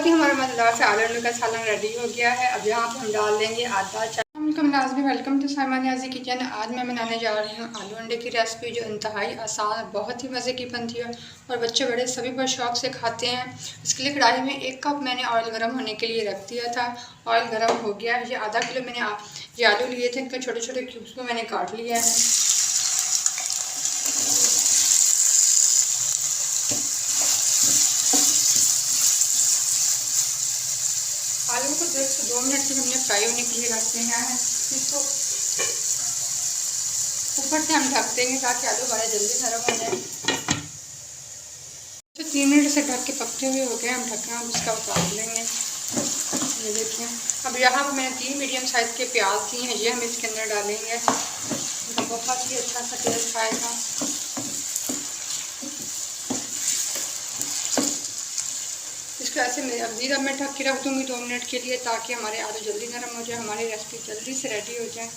ही हमारा मज़ेदार से आलू अंडे का सालन रेडी हो गया है। अब यहाँ पे हम डाल देंगे आधा चाय। नाज़मी, welcome to Saima Niazi kitchen. आज मैं बनाने जा रही हूँ आलू अंडे की रेसिपी, जो इंतहाई आसान और बहुत ही मज़े की बनती है और बच्चे बड़े सभी बहुत शौक से खाते हैं। इसके लिए कढ़ाई में 1 कप मैंने ऑयल गर्म होने के लिए रख दिया था। ऑयल गर्म हो गया है। ये आधा किलो मैंने ये आलू लिए थे, इनके छोटे छोटे क्यूब्स में मैंने काट लिया है। आलू को 1 से 2 मिनट तक हमने फ्राई होने के लिए रख देना है। इसको ऊपर से हम ढक देंगे ताकि आलू हमारे जल्दी नरम हो जाए। तो 3 मिनट से ढक के पकते हुए हो गए, हम ढकना अब इसका उतार लेंगे। ये देखिए, अब यहाँ पर मैंने 3 मीडियम साइज़ के प्याज दिए हैं, ये हम इसके अंदर डालेंगे। इनका बहुत ही अच्छा सा टेस्ट आएगा। इसको ऐसे मैं ढक के रख दूँगी 2 मिनट के लिए, ताकि हमारे आलू जल्दी नरम हो जाए, हमारी रेसिपी जल्दी से रेडी हो जाए।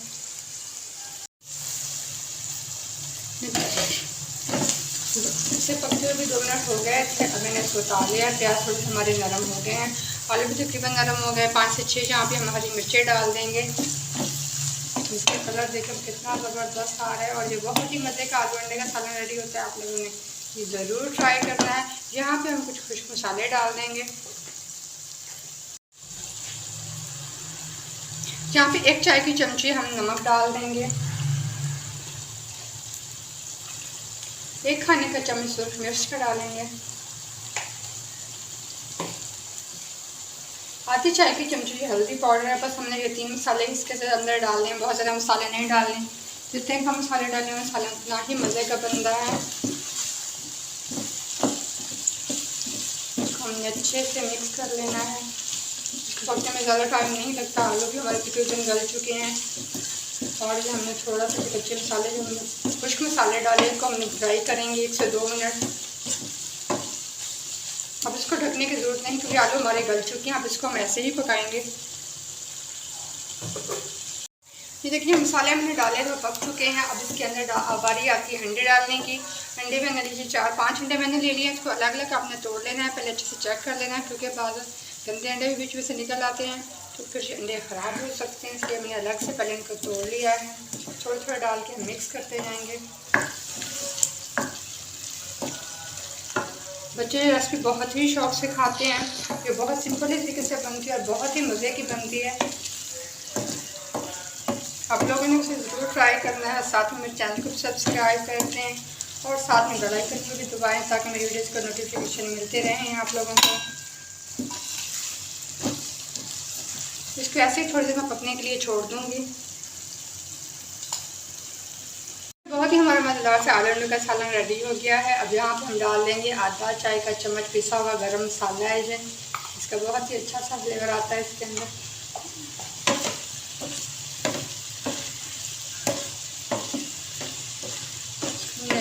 इसे पकते हुए भी 2 मिनट हो गए थे। अब मैंने इसको उतार लिया। प्याज थोड़े हमारे नरम हो गए हैं, आलू भी तकरीबन नरम हो गए। 5 से 6 यहाँ पे हम हरी मिर्चें डाल देंगे। इसका कलर देखो कितना ज़बरदस्त आ रहा है और ये बहुत ही मज़े का आलू अंडे का सालन रेडी होता है। आप लोगों ने ये ज़रूर ट्राई करना है। यहाँ पे हम कुछ खुश्क मसाले डाल देंगे। यहाँ पे 1 चाय की चमची हम नमक डाल देंगे। 1 खाने का चम्मच सूरज मिर्च का डालेंगे। आधी चाय की चमची हल्दी पाउडर है। बस हमने ये 3 मसाले इसके अंदर डालने हैं, बहुत ज़्यादा मसाले नहीं डालने। जितने कम मसाले डालें मसाला उतना ही मज़े का बनता है। हमने अच्छे से मिक्स कर लेना है। इसको पकने में ज़्यादा टाइम नहीं लगता, आलू भी हमारे तकरीबन गल चुके हैं। और ये हमने थोड़ा सा कच्चे मसाले, जो हमने खुश्क मसाले डाले, इसको हमने फ्राई करेंगे 1 से 2 मिनट। अब इसको ढकने की ज़रूरत नहीं क्योंकि आलू हमारे गल चुके हैं। अब इसको हम ऐसे ही पकाएंगे। ये देखिए, मसाले हमने डाले तो पक चुके हैं। अब इसके अंदर बारी आती है अंडे डालने की। अंडे मैंने लीजिए 4-5 अंडे मैंने ले लिए। इसको अलग अलग आपने तोड़ लेना है, पहले अच्छे से चेक कर लेना है, क्योंकि बाद गंदे अंडे भी बीच में से निकल आते हैं तो फिर अंडे ख़राब हो सकते हैं। इसलिए हमने अलग से पहले इनको तोड़ लिया है। थोड़ा थोड़ा डाल के मिक्स करते जाएंगे। बच्चे ये रेसिपी बहुत ही शौक से खाते हैं। ये बहुत सिंपल तरीके से बनती है और बहुत ही मज़े की बनती है। आप लोगों ने उसे ज़रूर ट्राई करना है। साथ में मेरे चैनल को सब्सक्राइब करते हैं और साथ में बेल आइकन को भी दबाएं ताकि मेरी वीडियोस का नोटिफिकेशन मिलते रहें आप लोगों को। इसको ऐसे ही थोड़ी देर में पकने के लिए छोड़ दूँगी। बहुत ही हमारा मज़ेदार से आलू अंडे का सालन रेडी हो गया है। अब यहाँ पर हम डाल देंगे आधा चाय का चम्मच पिसा हुआ गरम मसाला है। जो इसका बहुत ही अच्छा सा फ्लेवर आता है इसके अंदर।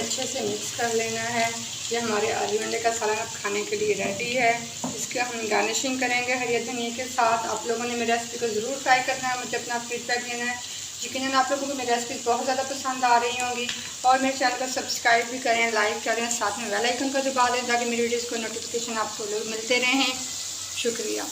अच्छे से मिक्स कर लेना है। ये हमारे आलू अंडे का सालन अब खाने के लिए रेडी है। इसके हम गार्निशिंग करेंगे हरी धनिया के साथ। आप लोगों ने मेरी रेसिपी को ज़रूर ट्राई करना है, मुझे अपना फीडबैक देना है। यकीनन आप लोगों को मेरी रेसिपी बहुत ज़्यादा पसंद आ रही होंगी। और मेरे चैनल को सब्सक्राइब भी करें, लाइक करें, साथ में बेल आइकन को दबा दें ताकि मेरी वीडियोज़ को नोटिफिकेशन आपको लोग मिलते रहें। शुक्रिया।